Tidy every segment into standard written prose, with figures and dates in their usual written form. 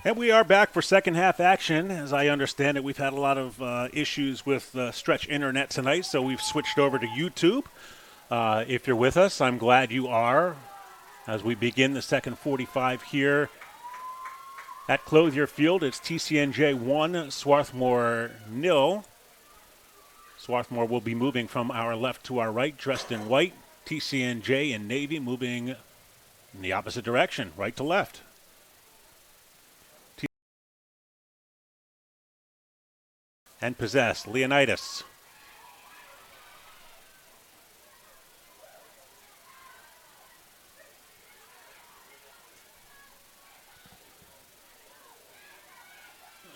And we are back for second half action. As I understand it, we've had a lot of issues with stretch internet tonight, so we've switched over to YouTube. If you're with us, I'm glad you are. As we begin the second 45 here at Clothier Field, it's TCNJ 1, Swarthmore 0. Swarthmore will be moving from our left to our right, dressed in white. TCNJ in navy moving in the opposite direction, right to left. And possessed, Leonidas.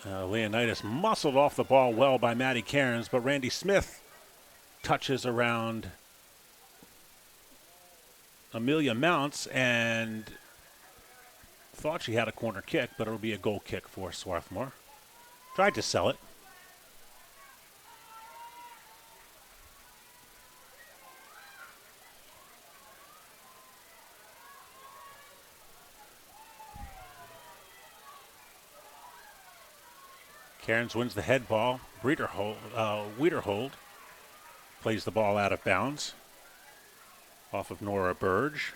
Leonidas muscled off the ball well by Matty Cairns, but Randy Smith touches around Amelia Mounts and thought she had a corner kick, but it'll be a goal kick for Swarthmore. Tried to sell it. Cairns wins the head ball. Wiederhold plays the ball out of bounds off of Nora Burge.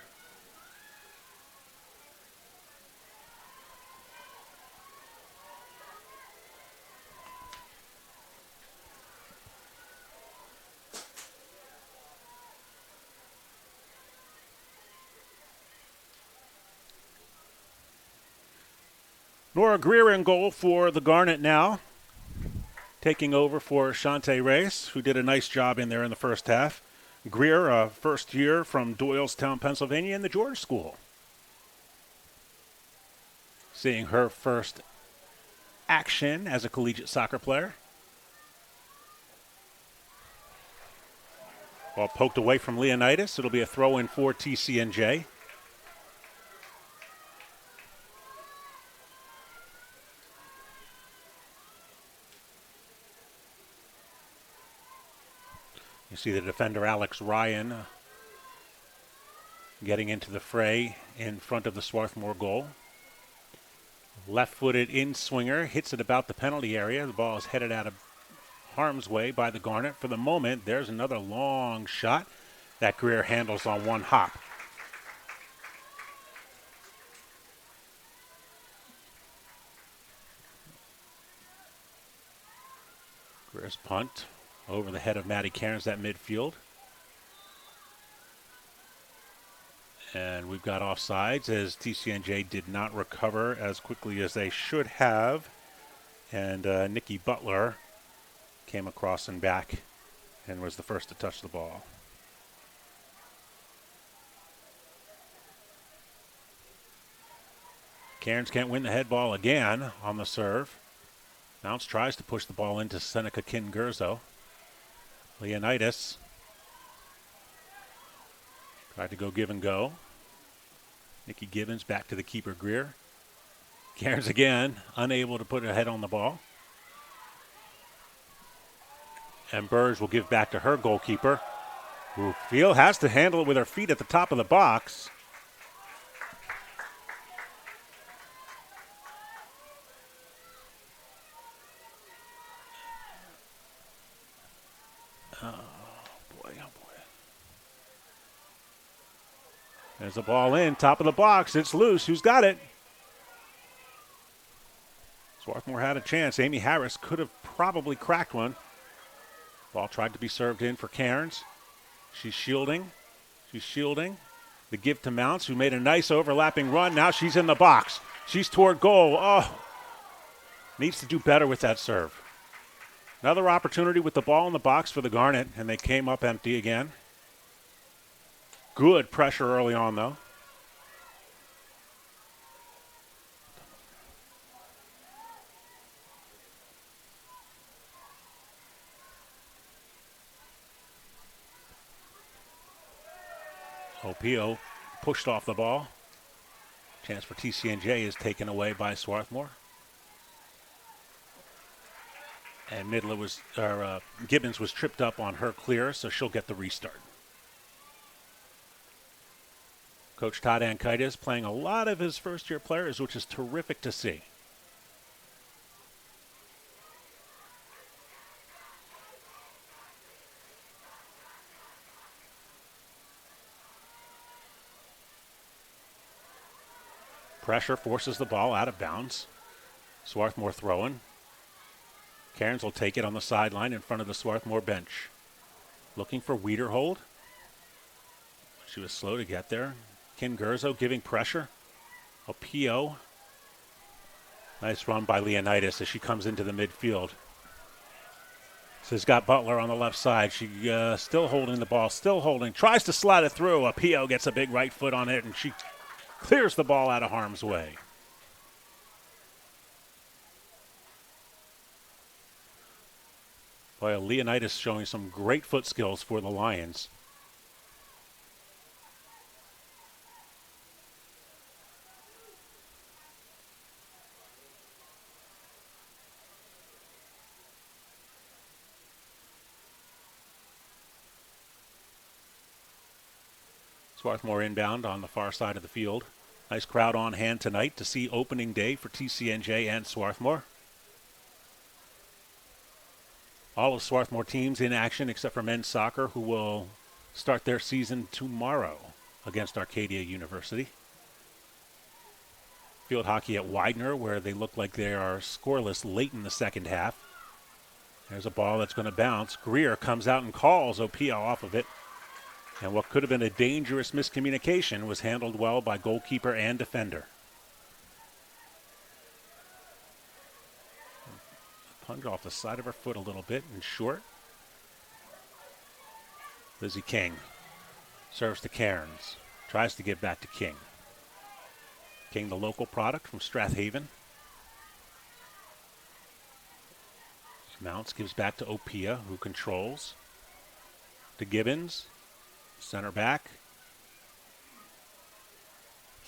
Nora Greer in goal for the Garnet now, taking over for Shante Race, who did a nice job in there in the first half. Greer, first year from Doylestown, Pennsylvania, in the George School. Seeing her first action as a collegiate soccer player. Ball poked away from Leonidas. It'll be a throw-in for TCNJ. You see the defender Alex Ryan getting into the fray in front of the Swarthmore goal. Left-footed in-swinger, hits it about the penalty area. The ball is headed out of harm's way by the Garnet. For the moment, there's another long shot that Greer handles on one hop. Greer's punt over the head of Matty Cairns at midfield. And we've got offsides as TCNJ did not recover as quickly as they should have. And Nikki Butler came across and back and was the first to touch the ball. Cairns can't win the head ball again on the serve. Mounts tries to push the ball into Seneca Kingurzo. Leonidas tried to go give and go. Nikki Gibbons back to the keeper Greer. Cairns again, unable to put a head on the ball. And Burge will give back to her goalkeeper, who has to handle it with her feet at the top of the box. There's a ball in, top of the box. It's loose. Who's got it? Swarthmore had a chance. Amy Harris could have probably cracked one. Ball tried to be served in for Cairns. She's shielding. The give to Mounts, who made a nice overlapping run. Now she's in the box. She's toward goal. Oh, needs to do better with that serve. Another opportunity with the ball in the box for the Garnet, and they came up empty again. Good pressure early on, though. Opio pushed off the ball. Chance for TCNJ is taken away by Swarthmore. And Gibbons was tripped up on her clear, so she'll get the restart. Coach Todd Ankaitis playing a lot of his first-year players, which is terrific to see. Pressure forces the ball out of bounds. Swarthmore throwing. Cairns will take it on the sideline in front of the Swarthmore bench. Looking for Wiederhold. She was slow to get there. Kim Gurzo giving pressure. Opio. Nice run by Leonidas as she comes into the midfield. So he's got Butler on the left side. She still holding the ball, still holding. Tries to slide it through. Opio gets a big right foot on it, and she clears the ball out of harm's way. Boy, Leonidas showing some great foot skills for the Lions. Swarthmore inbound on the far side of the field. Nice crowd on hand tonight to see opening day for TCNJ and Swarthmore. All of Swarthmore teams in action except for men's soccer, who will start their season tomorrow against Arcadia University. Field hockey at Widener, where they look like they are scoreless late in the second half. There's a ball that's going to bounce. Greer comes out and calls Opia off of it. And what could have been a dangerous miscommunication was handled well by goalkeeper and defender. Punch off the side of her foot a little bit and short. Lizzie King serves to Cairns. Tries to give back to King. King, the local product from Strathaven. Mounts gives back to Opia, who controls. To Gibbons. Center back.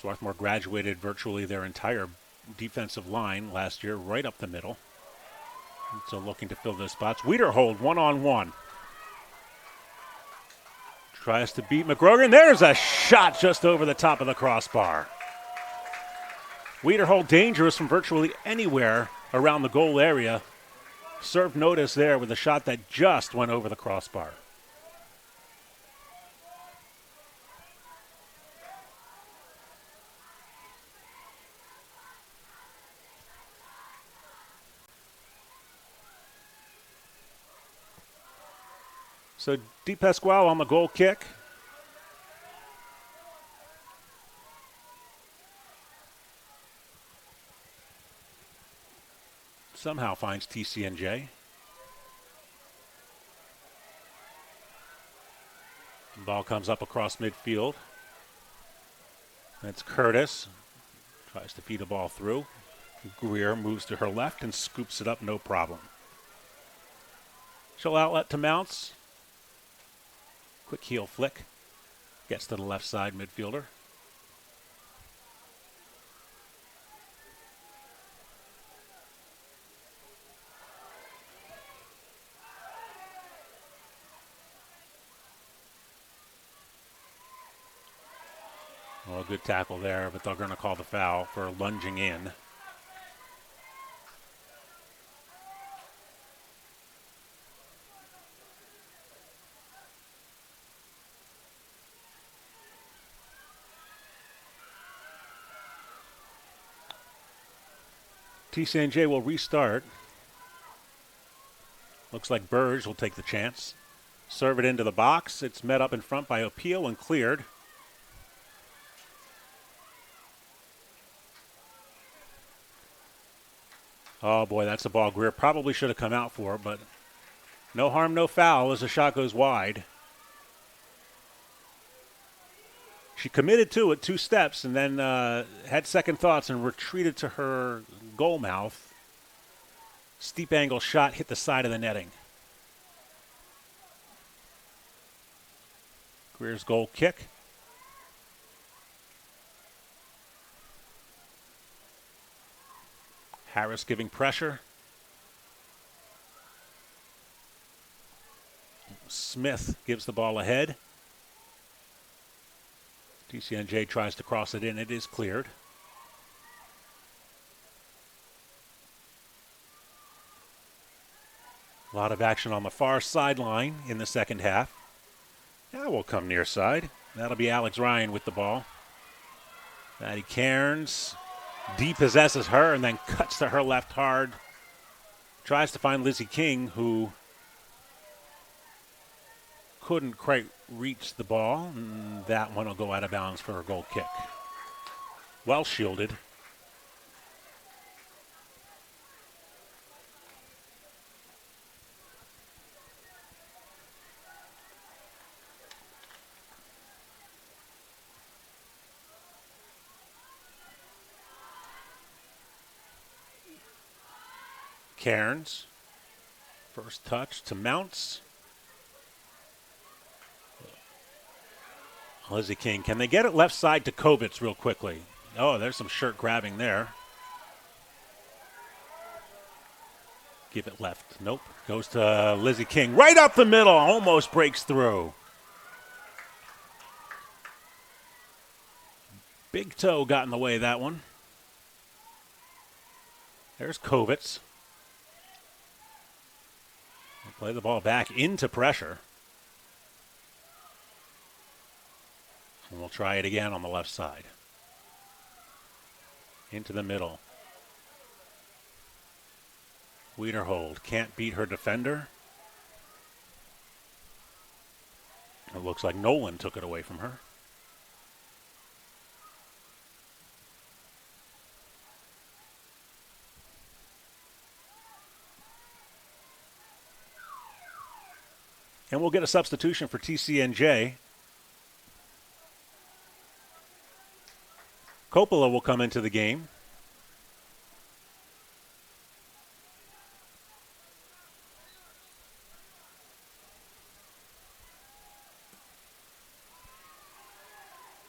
Swarthmore graduated virtually their entire defensive line last year, right up the middle. And so looking to fill those spots. Wiederhold, one-on-one. Tries to beat McGrogan. There's a shot just over the top of the crossbar. Wiederhold dangerous from virtually anywhere around the goal area. Served notice there with a shot that just went over the crossbar. So Di Pasquale on the goal kick. Somehow finds TCNJ. The ball comes up across midfield. That's Curtis. Tries to feed the ball through. Greer moves to her left and scoops it up, no problem. She'll outlet to Mounts. Quick heel flick. Gets to the left side midfielder. Well, good tackle there, but they're going to call the foul for lunging in. TCNJ will restart. Looks like Burge will take the chance. Serve it into the box. It's met up in front by Opio and cleared. Oh boy, that's a ball Greer probably should have come out for, but no harm, no foul as the shot goes wide. She committed to it 2 steps and then had second thoughts and retreated to her goal mouth. Steep angle shot hit the side of the netting. Greer's goal kick. Harris giving pressure. Smith gives the ball ahead. TCNJ tries to cross it in. It is cleared. A lot of action on the far sideline in the second half. Now we'll come near side. That'll be Alex Ryan with the ball. Maddie Cairns depossesses her and then cuts to her left hard. Tries to find Lizzie King, who couldn't quite reach the ball. And that one will go out of bounds for a goal kick. Well shielded. Cairns. First touch to Mounts. Lizzie King. Can they get it left side to Kovitz real quickly? Oh, there's some shirt grabbing there. Give it left. Nope. Goes to Lizzie King. Right up the middle. Almost breaks through. Big toe got in the way of that one. There's Kovitz. Play the ball back into pressure. And we'll try it again on the left side. Into the middle. Wiederhold can't beat her defender. It looks like Nolan took it away from her. And we'll get a substitution for TCNJ. Coppola will come into the game.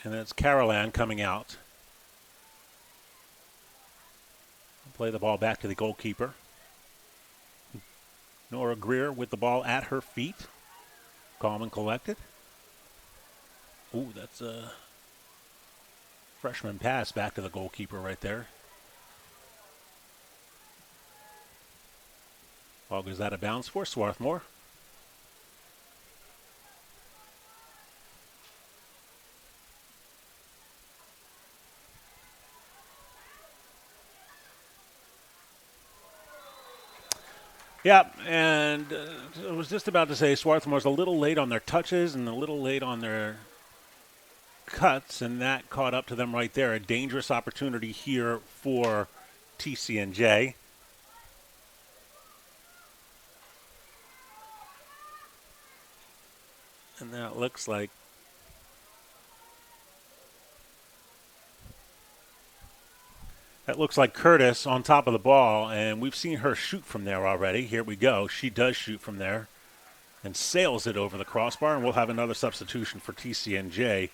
And it's Carolan coming out. Play the ball back to the goalkeeper. Nora Greer with the ball at her feet. Calm and collected. Ooh, that's a freshman pass back to the goalkeeper right there. Ball goes out of bounds for Swarthmore. Yeah, and I was just about to say Swarthmore's a little late on their touches and a little late on their cuts, and that caught up to them right there. A dangerous opportunity here for TCNJ. And that looks like Curtis on top of the ball, and we've seen her shoot from there already. Here we go. She does shoot from there and sails it over the crossbar, and we'll have another substitution for TCNJ.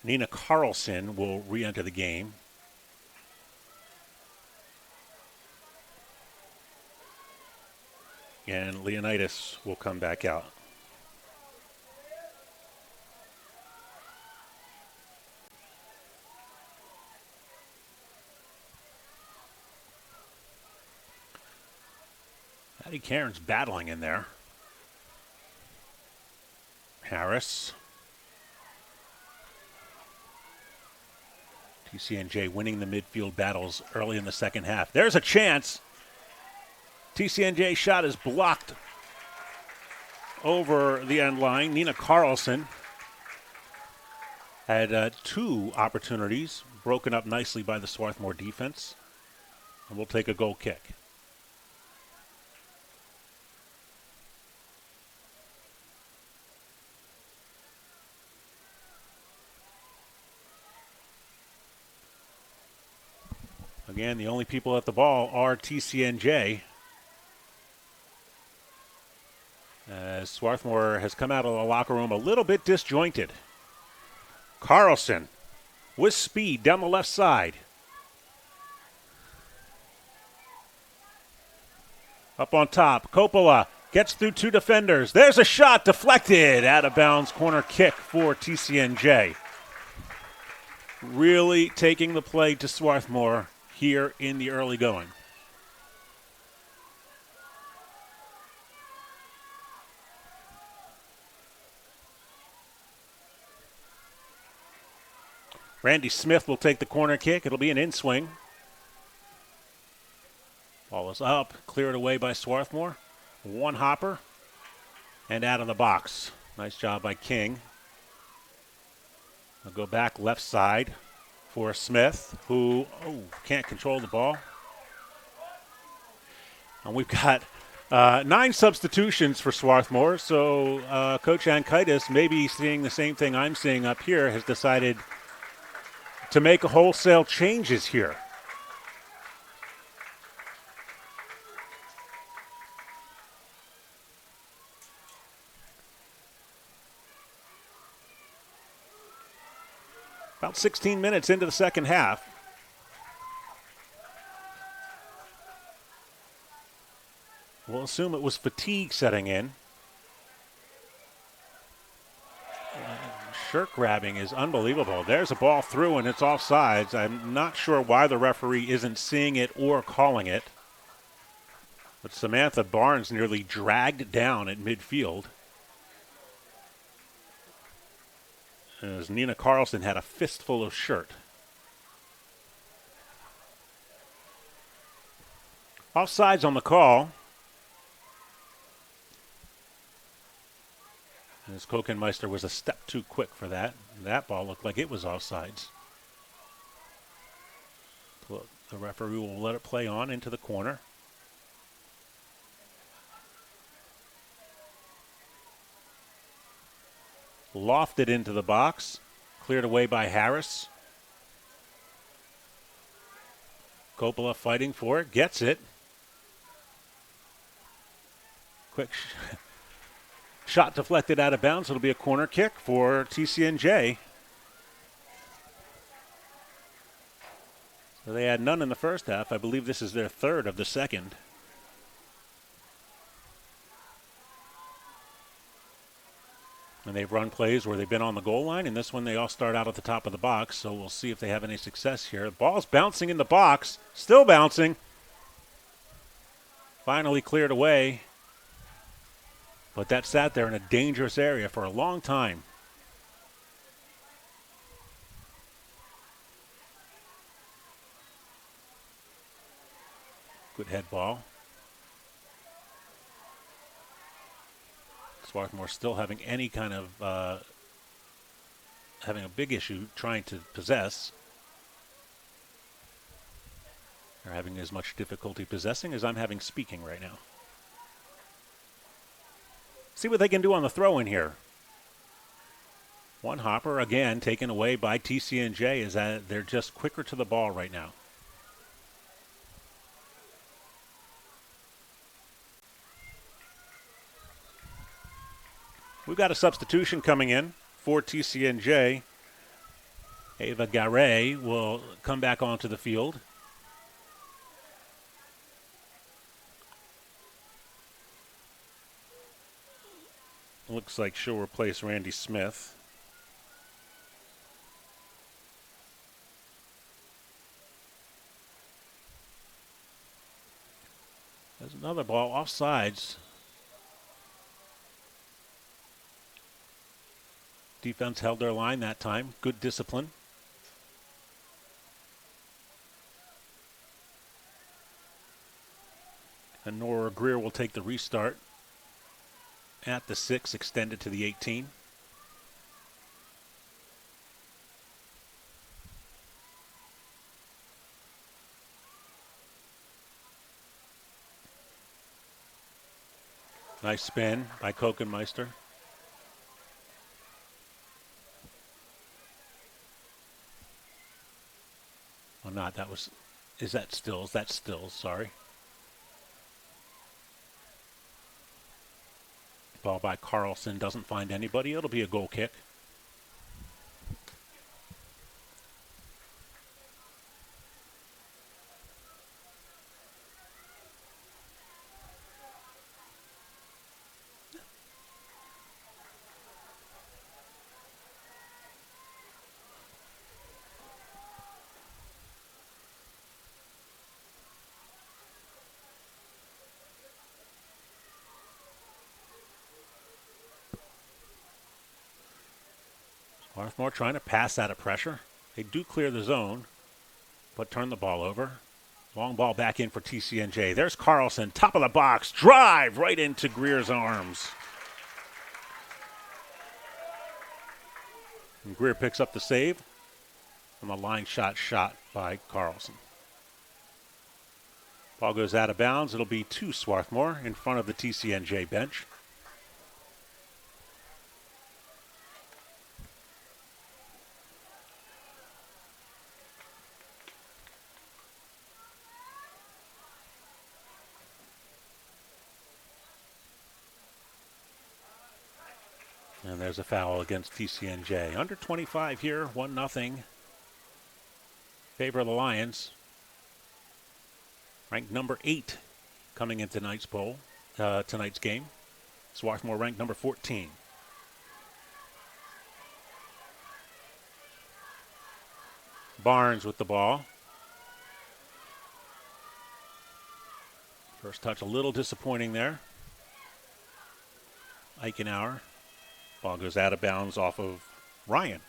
Nina Carlson will re-enter the game. And Leonidas will come back out. Addie Cairns battling in there. Harris. TCNJ winning the midfield battles early in the second half. There's a chance. TCNJ shot is blocked over the end line. Nina Carlson had two opportunities broken up nicely by the Swarthmore defense. And we'll take a goal kick. Again, the only people at the ball are TCNJ. As Swarthmore has come out of the locker room a little bit disjointed. Carlson with speed down the left side. Up on top, Coppola gets through two defenders. There's a shot deflected. Out of bounds corner kick for TCNJ. Really taking the play to Swarthmore here in the early going. Randy Smith will take the corner kick. It'll be an in-swing. Ball is up, cleared away by Swarthmore. One hopper, and out of the box. Nice job by King. I'll go back left side for Smith, who can't control the ball. And we've got 9 substitutions for Swarthmore, so Coach Ankaitis, maybe seeing the same thing I'm seeing up here, has decided to make wholesale changes here. About 16 minutes into the second half. We'll assume it was fatigue setting in. Shirt grabbing is unbelievable. There's a ball through and it's offsides. I'm not sure why the referee isn't seeing it or calling it. But Samantha Barnes nearly dragged down at midfield, as Nina Carlson had a fistful of shirt. Offsides on the call. As Kokenmeister was a step too quick for that. That ball looked like it was offsides. The referee will let it play on into the corner. Lofted into the box. Cleared away by Harris. Coppola fighting for it. Gets it. Quick shot deflected out of bounds. It'll be a corner kick for TCNJ. So they had none in the first half. I believe this is their third of the second. And they've run plays where they've been on the goal line, and this one they all start out at the top of the box, so we'll see if they have any success here. The ball's bouncing in the box, still bouncing. Finally cleared away. But that sat there in a dangerous area for a long time. Good head ball. Swarthmore still having any kind of, having a big issue trying to possess. They're having as much difficulty possessing as I'm having speaking right now. See what they can do on the throw in here. One hopper, again, taken away by TCNJ, is that they're just quicker to the ball right now. We've got a substitution coming in for TCNJ. Ava Garay will come back onto the field. Looks like she'll replace Randy Smith. There's another ball offsides. Defense held their line that time. Good discipline. And Nora Greer will take the restart at the 6, extended to the 18. Nice spin by Kokenmeister. Well, not, that was, is that Stills? That's Stills, sorry. Ball by Carlson, doesn't find anybody. It'll be a goal kick. Swarthmore trying to pass out of pressure. They do clear the zone, but turn the ball over. Long ball back in for TCNJ. There's Carlson, top of the box, drive right into Greer's arms. And Greer picks up the save on the line shot by Carlson. Ball goes out of bounds. It'll be to Swarthmore in front of the TCNJ bench. And there's a foul against TCNJ. Under 25 here, 1-0. Favor of the Lions. Ranked number 8 coming into tonight's game. Swarthmore ranked number 14. Barnes with the ball. First touch a little disappointing there. Eichenauer. Ball goes out of bounds off of Ryan.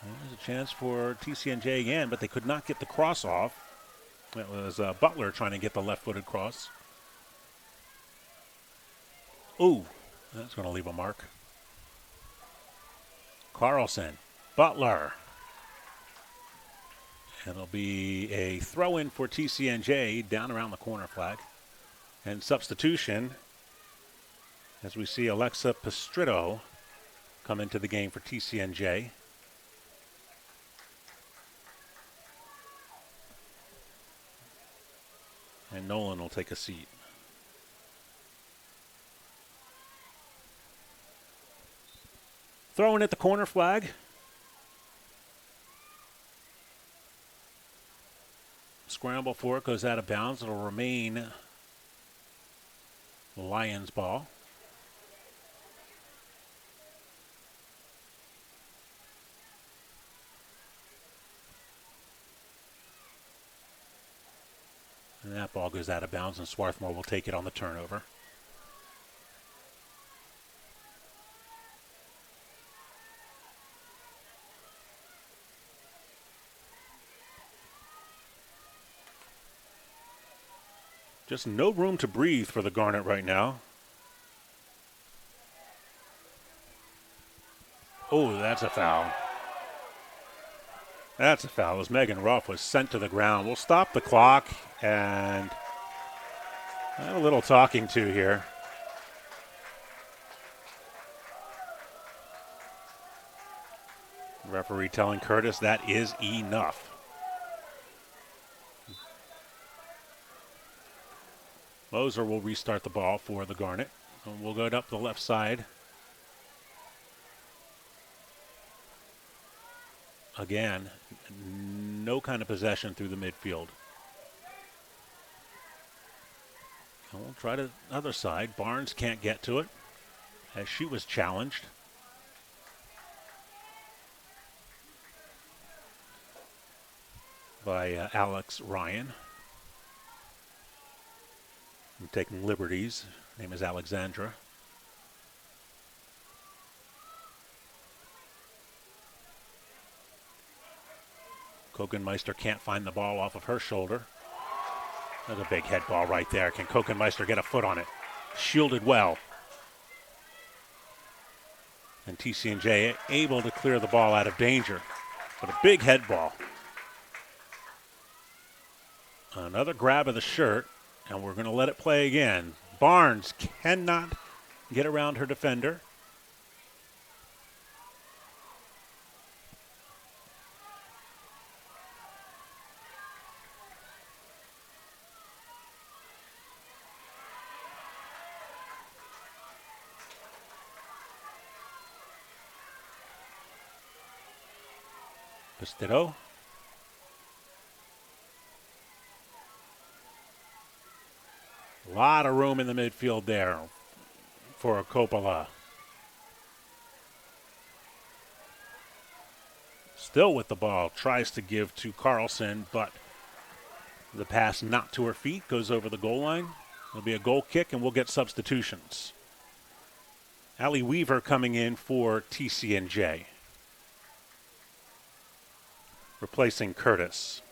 There's a chance for TCNJ again, but they could not get the cross off. It was Butler trying to get the left-footed cross. Ooh, that's going to leave a mark. Carlson, Butler. It'll be a throw-in for TCNJ down around the corner flag. And substitution, as we see Alexa Pistritto come into the game for TCNJ. And Nolan will take a seat. Throwing at the corner flag. Scramble for it, goes out of bounds. It'll remain the Lions ball. And that ball goes out of bounds, and Swarthmore will take it on the turnover. Just no room to breathe for the Garnet right now. Oh, that's a foul. That's a foul as Megan Ruff was sent to the ground. We'll stop the clock and have a little talking to here. Referee telling Curtis that is enough. Moser will restart the ball for the Garnet. And we'll go up the left side. Again, no kind of possession through the midfield. And we'll try to the other side. Barnes can't get to it as she was challenged. By Alex Ryan. I'm taking liberties. Her name is Alexandra. Kokenmeister can't find the ball off of her shoulder. That's a big head ball right there. Can Kokenmeister get a foot on it? Shielded well. And TCNJ able to clear the ball out of danger. But a big head ball. Another grab of the shirt. And we're going to let it play again. Barnes cannot get around her defender. Pistitto. A lot of room in the midfield there for a Coppola. still with the ball, tries to give to Carlson, but the pass not to her feet, goes over the goal line. It'll be a goal kick, and we'll get substitutions. Allie Weaver coming in for TCNJ, replacing Curtis.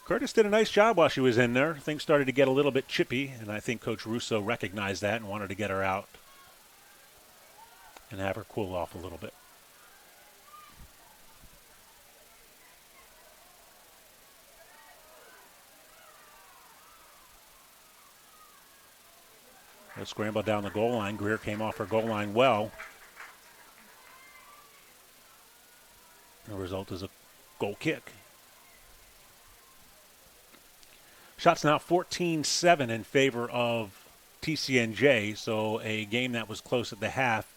Curtis did a nice job while she was in there. Things started to get a little bit chippy, and I think Coach Russo recognized that and wanted to get her out and have her cool off a little bit. A scramble down the goal line. Greer came off her goal line well. The result is a goal kick. Shots now 14-7 in favor of TCNJ, so a game that was close at the half,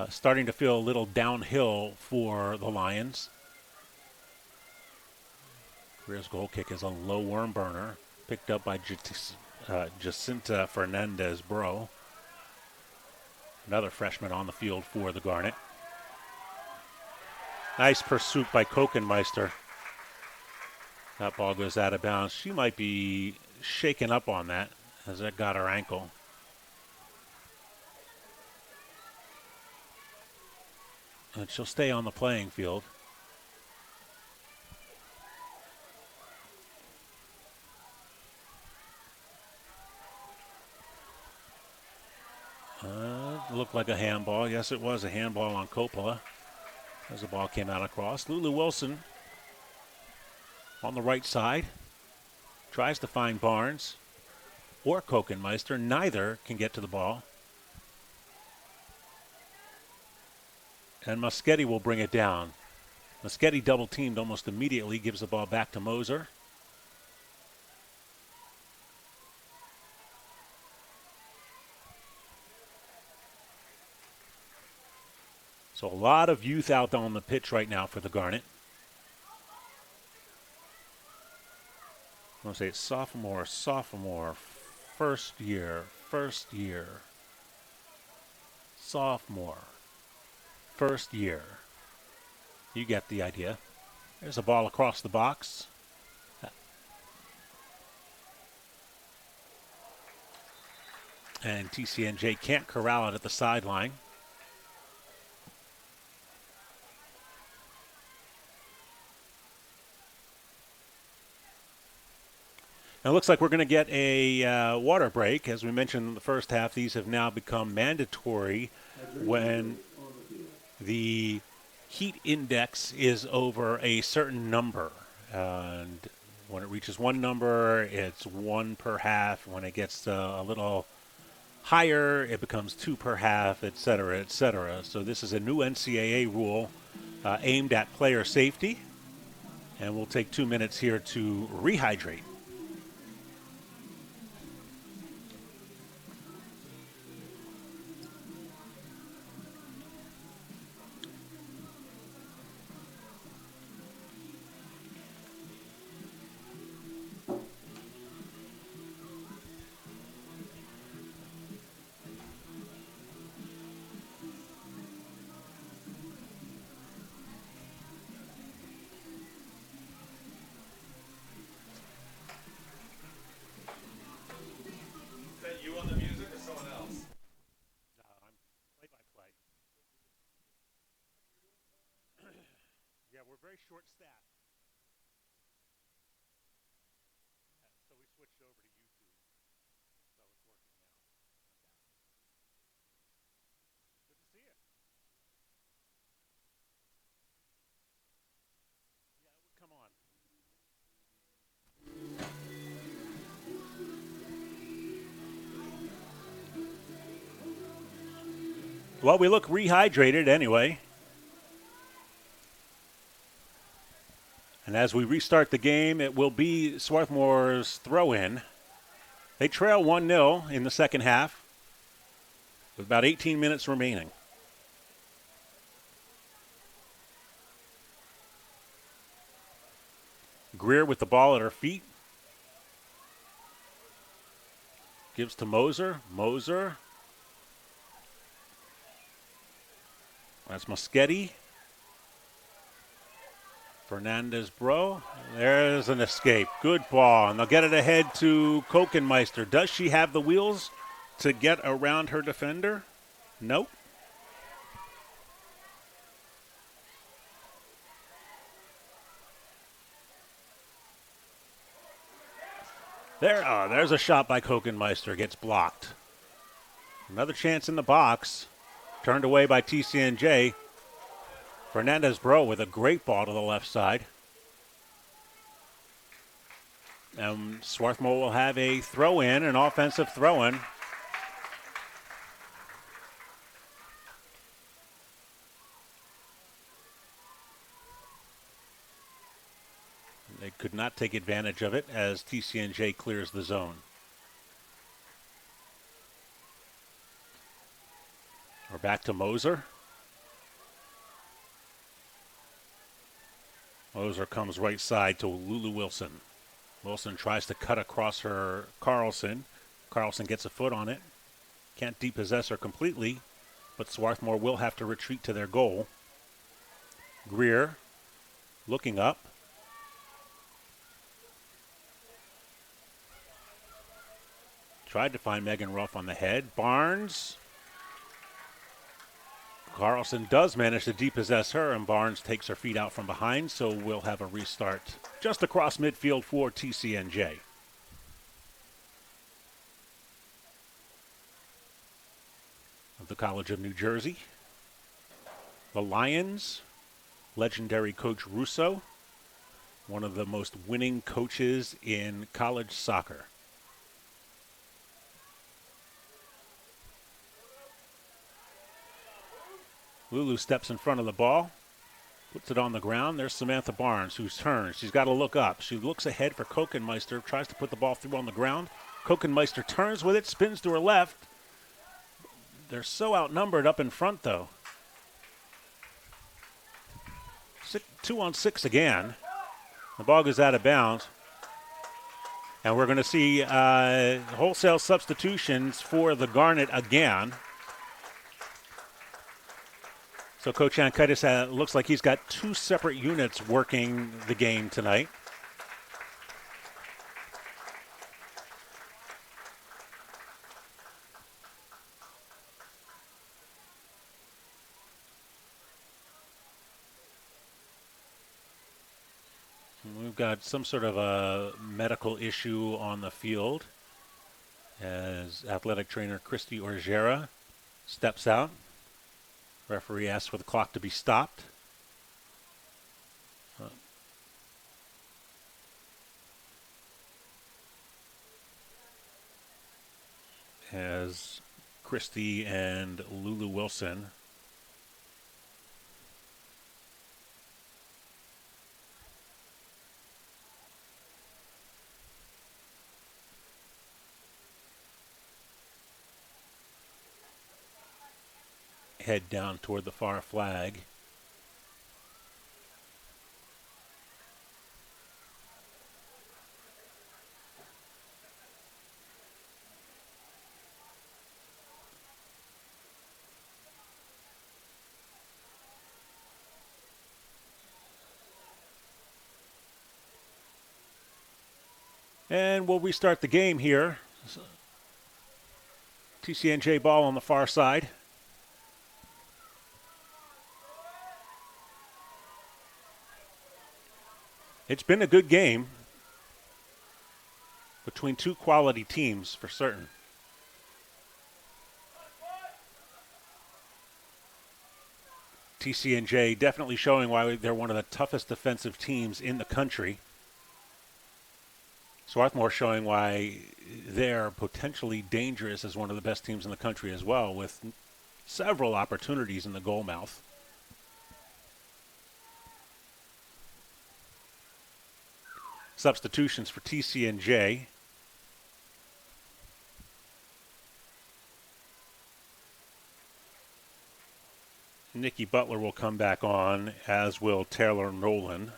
starting to feel a little downhill for the Lions. Greer's goal kick is a low worm burner, picked up by Jacinta Fernandez-Bro. Another freshman on the field for the Garnet. Nice pursuit by Kokenmeister. That ball goes out of bounds. She might be shaken up on that as that got her ankle. And she'll stay on the playing field. Looked like a handball. Yes, it was a handball on Coppola as the ball came out across. Lulu Wilson on the right side tries to find Barnes or Kokenmeister. Neither can get to the ball. And Moschetti will bring it down. Moschetti double teamed almost immediately, gives the ball back to Moser. So a lot of youth out on the pitch right now for the Garnet. I'm going to say it's sophomore, first year, sophomore, first year. You get the idea. There's a ball across the box. And TCNJ can't corral it at the sideline. It looks like we're going to get a water break. As we mentioned in the first half, these have now become mandatory when the heat index is over a certain number. And when it reaches one number, it's 1 per half. When it gets a little higher, it becomes 2 per half, et cetera, et cetera. So this is a new NCAA rule aimed at player safety. And we'll take 2 minutes here to rehydrate. Very short staff. So we switched over to YouTube. So it's working now. Good to see you. Yeah, come on. Well, we look rehydrated anyway. And as we restart the game, it will be Swarthmore's throw-in. They trail 1-0 in the second half with about 18 minutes remaining. Greer with the ball at her feet. Gives to Moser. Moser. That's Moschetti. Fernandez-Bro. There's an escape. Good ball. And they'll get it ahead to Kokenmeister. Does she have the wheels to get around her defender? Nope. There's a shot by Kokenmeister. Gets blocked. Another chance in the box. Turned away by TCNJ. Fernandez-Bro with a great ball to the left side. And Swarthmore will have a throw-in, an offensive throw-in. They could not take advantage of it as TCNJ clears the zone. We're back to Moser. Moser comes right side to Lulu Wilson. Wilson tries to cut across her Carlson. Carlson gets a foot on it. Can't depossess her completely, but Swarthmore will have to retreat to their goal. Greer looking up. Tried to find Megan Ruff on the head. Barnes. Carlson does manage to depossess her, and Barnes takes her feet out from behind, so we'll have a restart just across midfield for TCNJ. Of the College of New Jersey. The Lions, legendary Coach Russo, one of the most winning coaches in college soccer. Lulu steps in front of the ball, puts it on the ground. There's Samantha Barnes, who's turned. She's got to look up. She looks ahead for Kokenmeister, tries to put the ball through on the ground. Kokenmeister turns with it, spins to her left. They're so outnumbered up in front, though. 2-on-6 again. The ball goes out of bounds. And we're going to see wholesale substitutions for the Garnet again. So Coach Ankaitis looks like he's got two separate units working the game tonight. We've got some sort of a medical issue on the field as athletic trainer Christy Orgera steps out. Referee asks for the clock to be stopped. As Christy and Lulu Wilson head down toward the far flag. And we'll restart the game here. TCNJ ball on the far side. It's been a good game between two quality teams for certain. TCNJ definitely showing why they're one of the toughest defensive teams in the country. Swarthmore showing why they're potentially dangerous as one of the best teams in the country as well, with several opportunities in the goal mouth. Substitutions for TCNJ. Nikki Butler will come back on, as will Taylor Nolan.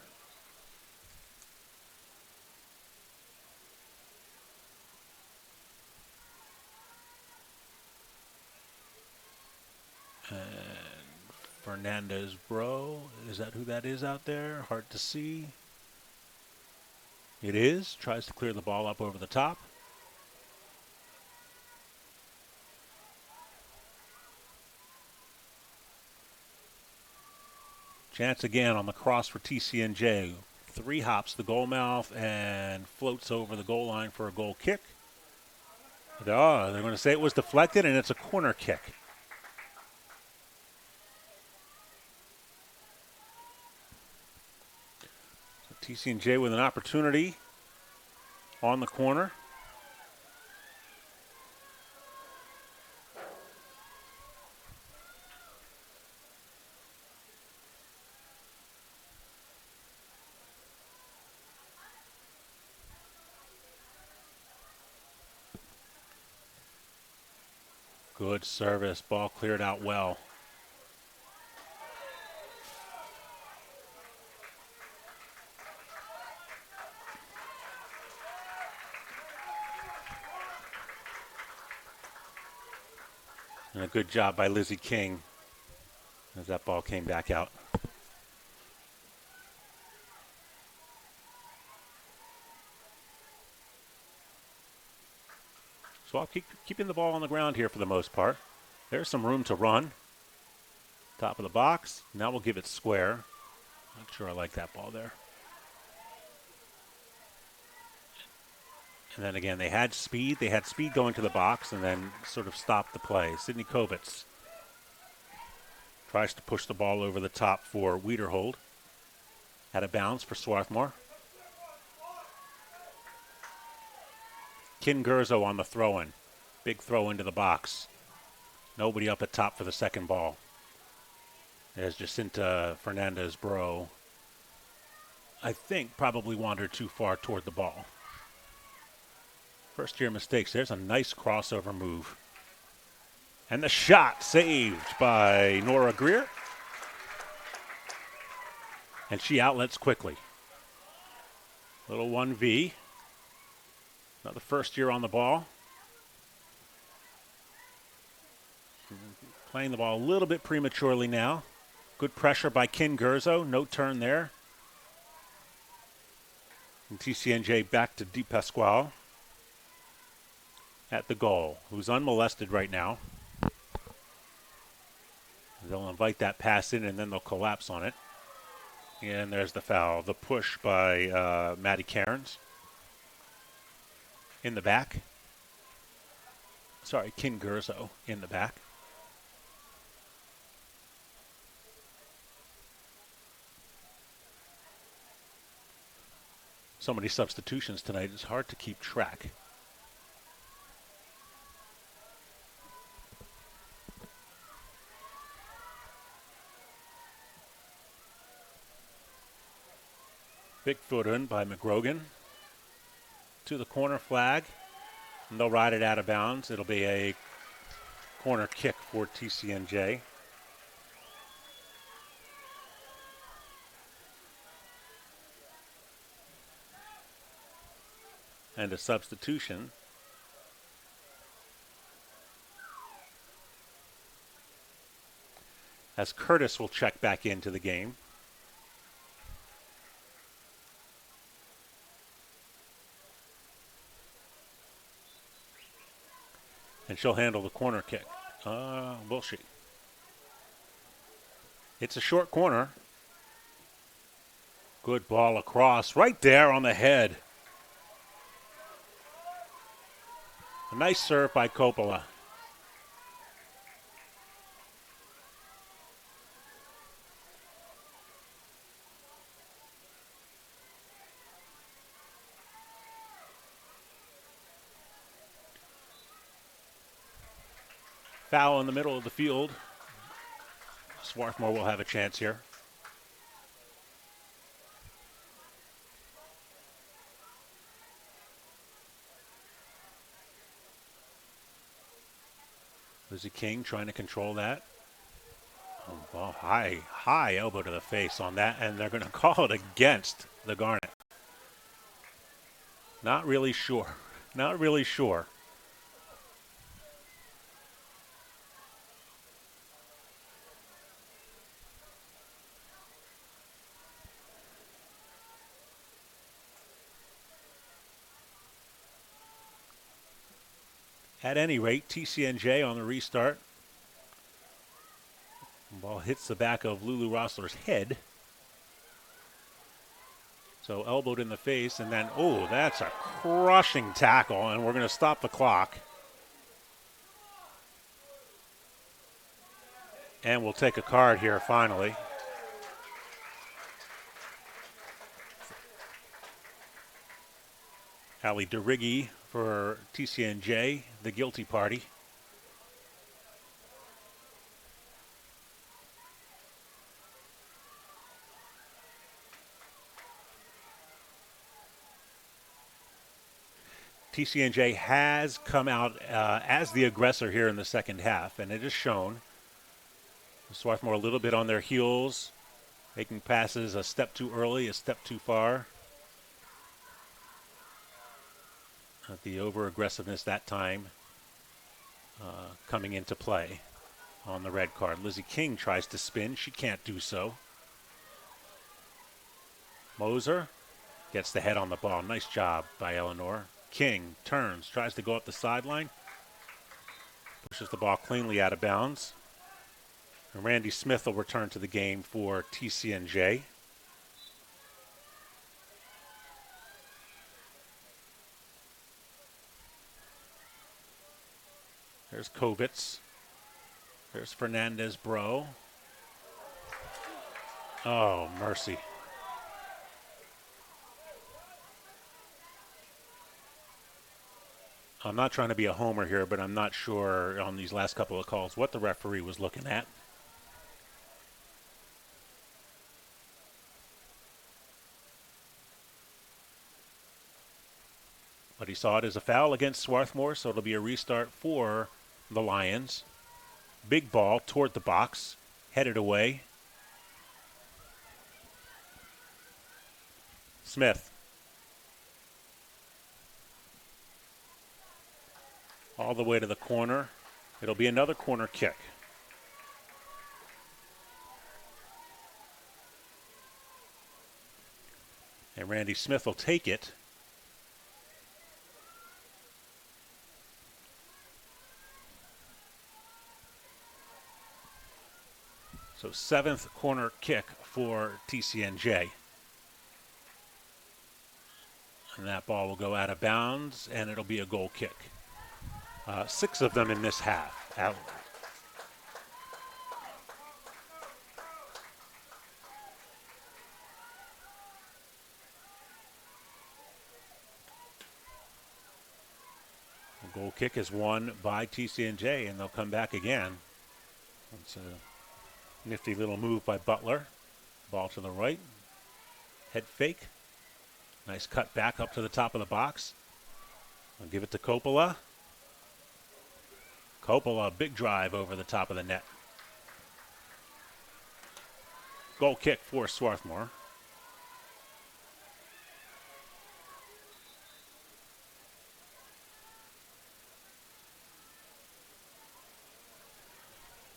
And Fernandez Bro, is that who that is out there? Hard to see. It is. Tries to clear the ball up over the top. Chance again on the cross for TCNJ. 3 hops the goal mouth and floats over the goal line for a goal kick. Oh, they're going to say it was deflected, and it's a corner kick. So TCNJ with an opportunity on the corner. Good service. Ball cleared out well. And a good job by Lizzie King as that ball came back out. So I'll keep keeping the ball on the ground here for the most part. There's some room to run. Top of the box. Now we'll give it square. Not sure I like that ball there. And then again, they had speed. They had speed going to the box and then sort of stopped the play. Sydney Kovitz tries to push the ball over the top for Wiederhold. Had a bounce for Swarthmore. Kin Gurzo on the throw-in. Big throw into the box. Nobody up at top for the second ball. As Jacinta Fernandez Bro, I think, probably wandered too far toward the ball. First year mistakes. There's a nice crossover move. And the shot saved by Nora Greer. And she outlets quickly. Little 1v. Another first year on the ball. Playing the ball a little bit prematurely now. Good pressure by Kin Gurzo. No turn there. And TCNJ back to Di Pasquale at the goal, who's unmolested right now. They'll invite that pass in and then they'll collapse on it. And there's the foul. The push by Maddie Cairns. In the back. Sorry, Kin Gurzo in the back. So many substitutions tonight, it's hard to keep track. Big foot in by McGrogan. To the corner flag. And they'll ride it out of bounds. It'll be a corner kick for TCNJ. And a substitution. As Curtis will check back into the game. And she'll handle the corner kick. Will she? It's a short corner. Good ball across. Right there on the head. A nice serve by Coppola. Foul in the middle of the field. Swarthmore will have a chance here. Lizzie King trying to control that. Oh, well, high elbow to the face on that, and they're going to call it against the Garnet. Not really sure. Not really sure. At any rate, TCNJ on the restart. Ball hits the back of Lulu Rossler's head. So elbowed in the face, and then, oh, that's a crushing tackle, and we're going to stop the clock. And we'll take a card here finally. Ali DeRiggi for TCNJ, the guilty party. TCNJ has come out as the aggressor here in the second half, and it is shown. Swarthmore a little bit on their heels, making passes a step too early, a step too far. The over-aggressiveness that time coming into play on the red card. Lizzie King tries to spin. She can't do so. Moser gets the head on the ball. Nice job by Eleanor. King turns, tries to go up the sideline. Pushes the ball cleanly out of bounds. And Randy Smith will return to the game for TCNJ. There's Kovitz. There's Fernandez-Bro. Oh, mercy. I'm not trying to be a homer here, but I'm not sure on these last couple of calls what the referee was looking at. But he saw it as a foul against Swarthmore, so it'll be a restart for the Lions. Big ball toward the box, headed away. Smith. All the way to the corner. It'll be another corner kick. And Randy Smith will take it. So 7th corner kick for TCNJ. And that ball will go out of bounds, and it'll be a goal kick. 6 of them in this half. Out. The goal kick is won by TCNJ, and they'll come back again. It's a nifty little move by Butler. Ball to the right. Head fake. Nice cut back up to the top of the box. I'll give it to Coppola. Coppola, big drive over the top of the net. Goal kick for Swarthmore.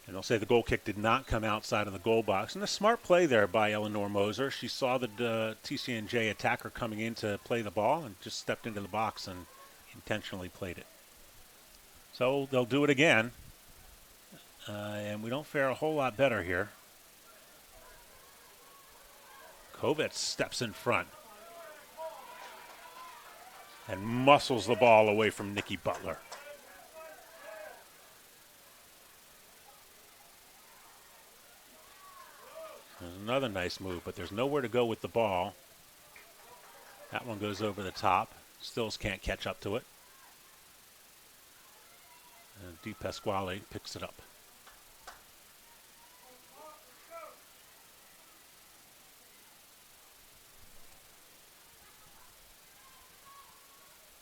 And they'll say the goal kick did not come outside of the goal box. And a smart play there by Eleanor Moser. She saw the TCNJ attacker coming in to play the ball and just stepped into the box and intentionally played it. So they'll do it again. And we don't fare a whole lot better here. Kovitz steps in front and muscles the ball away from Nikki Butler. There's another nice move, but there's nowhere to go with the ball. That one goes over the top. Stills can't catch up to it. And Di Pasquale picks it up.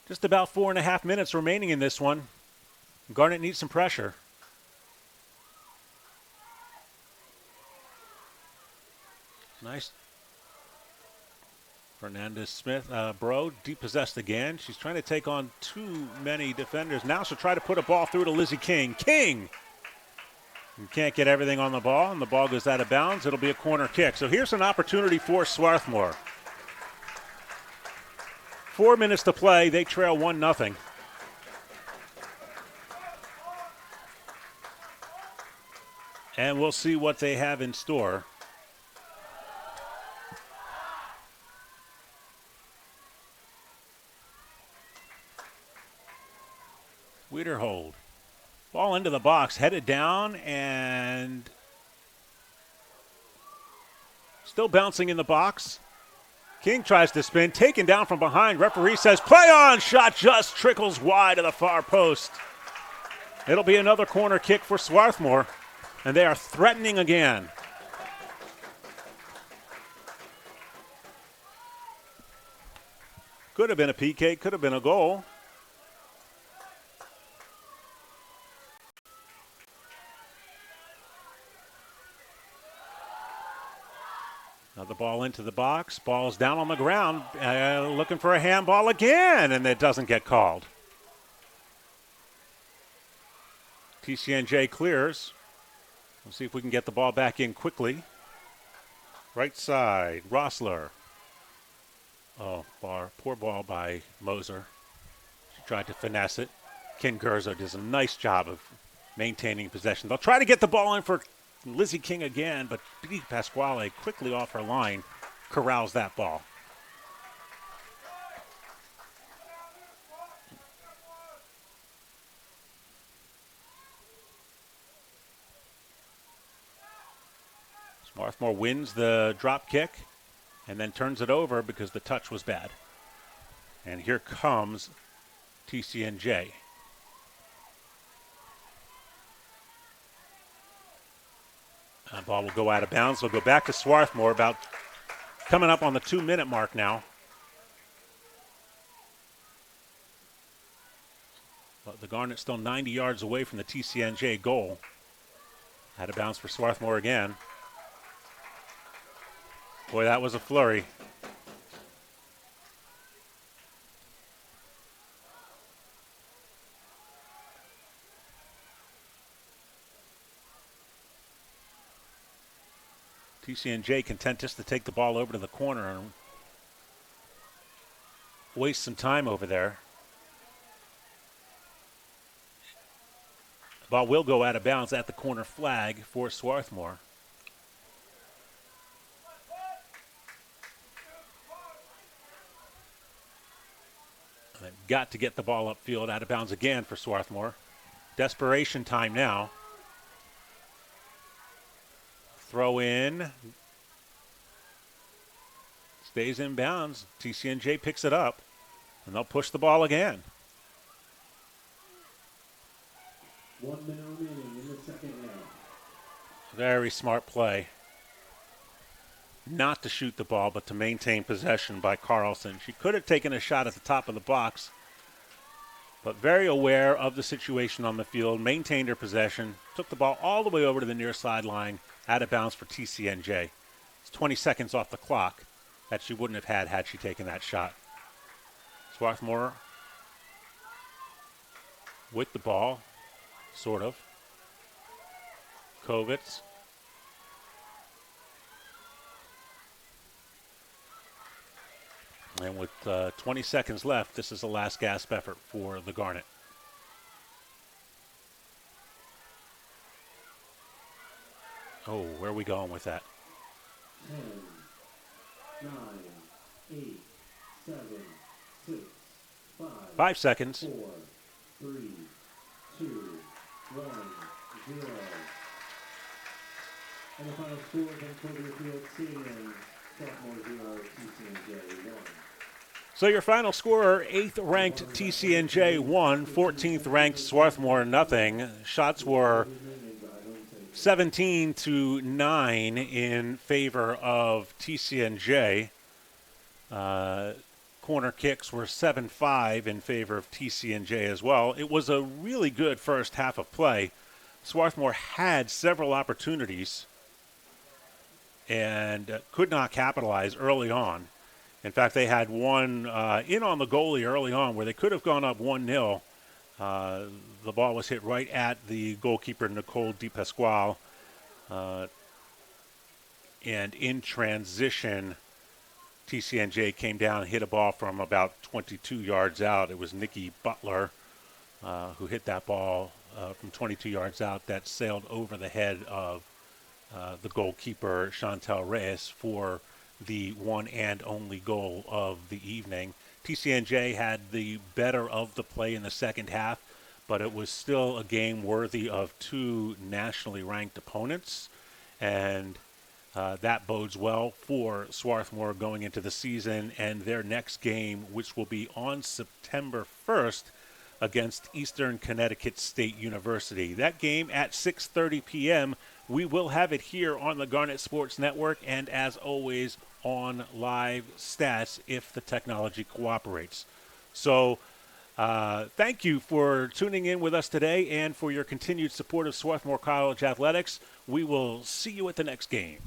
Just about 4.5 minutes remaining in this one. Garnet needs some pressure. Nice. Fernandez-Smith, Bro, depossessed again. She's trying to take on too many defenders. Now she'll try to put a ball through to Lizzie King. King! You can't get everything on the ball, and the ball goes out of bounds. It'll be a corner kick. So here's an opportunity for Swarthmore. 4 minutes to play. They trail 1-0. And we'll see what they have in store. Wiederhold. Ball into the box, headed down, and still bouncing in the box. King tries to spin, taken down from behind. Referee says, play on! Shot just trickles wide of the far post. It'll be another corner kick for Swarthmore, and they are threatening again. Could have been a PK, could have been a goal. Another ball into the box. Ball's down on the ground. Looking for a handball again, and it doesn't get called. TCNJ clears. We'll see if we can get the ball back in quickly. Right side, Rossler. Oh, poor ball by Moser. She tried to finesse it. Ken Gurzo does a nice job of maintaining possession. They'll try to get the ball in for Lizzie King again, but P. Pasquale quickly off her line corrals that ball. Swarthmore wins the drop kick and then turns it over because the touch was bad. And here comes TCNJ. The ball will go out of bounds. We'll go back to Swarthmore, about coming up on the 2-minute mark now. But the Garnet still 90 yards away from the TCNJ goal. Out of bounds for Swarthmore again. Boy, that was a flurry. TCNJ content just to take the ball over to the corner and waste some time over there. The ball will go out of bounds at the corner flag for Swarthmore. They've got to get the ball upfield, out of bounds again for Swarthmore. Desperation time now. Throw in. Stays in bounds. TCNJ picks it up, and they'll push the ball again. 1 minute remaining in the second half. Very smart play. Not to shoot the ball, but to maintain possession by Carlson. She could have taken a shot at the top of the box, but very aware of the situation on the field, maintained her possession, took the ball all the way over to the near sideline, out of bounds for TCNJ. It's 20 seconds off the clock that she wouldn't have had she taken that shot. Swarthmore with the ball, sort of. Kovitz. And with 20 seconds left, this is a last gasp effort for the Garnet. Oh, where are we going with that? 10, 9, 8, 7, 6, 5, 5 seconds. 4, 3, 2, 1, 0. And the final score then for the field, CNN, Swarthmore 0, TCNJ 1. So your final score, 8th ranked TCNJ 1, 14th ranked Swarthmore nothing. Shots were 17-9 in favor of TCNJ. Corner kicks were 7-5 in favor of TCNJ as well. It was a really good first half of play. Swarthmore had several opportunities and could not capitalize early on. In fact, they had one in on the goalie early on where they could have gone up 1-0. The ball was hit right at the goalkeeper, Nicole DePasquale. And in transition, TCNJ came down and hit a ball from about 22 yards out. It was Nikki Butler who hit that ball from 22 yards out that sailed over the head of the goalkeeper, Chantel Reyes, for the one and only goal of the evening. TCNJ had the better of the play in the second half, but it was still a game worthy of two nationally ranked opponents. And that bodes well for Swarthmore going into the season and their next game, which will be on September 1st against Eastern Connecticut State University. That game at 6:30 p.m. We will have it here on the Garnet Sports Network and, as always, on live stats if the technology cooperates. So thank you for tuning in with us today and for your continued support of Swarthmore College Athletics. We will see you at the next game.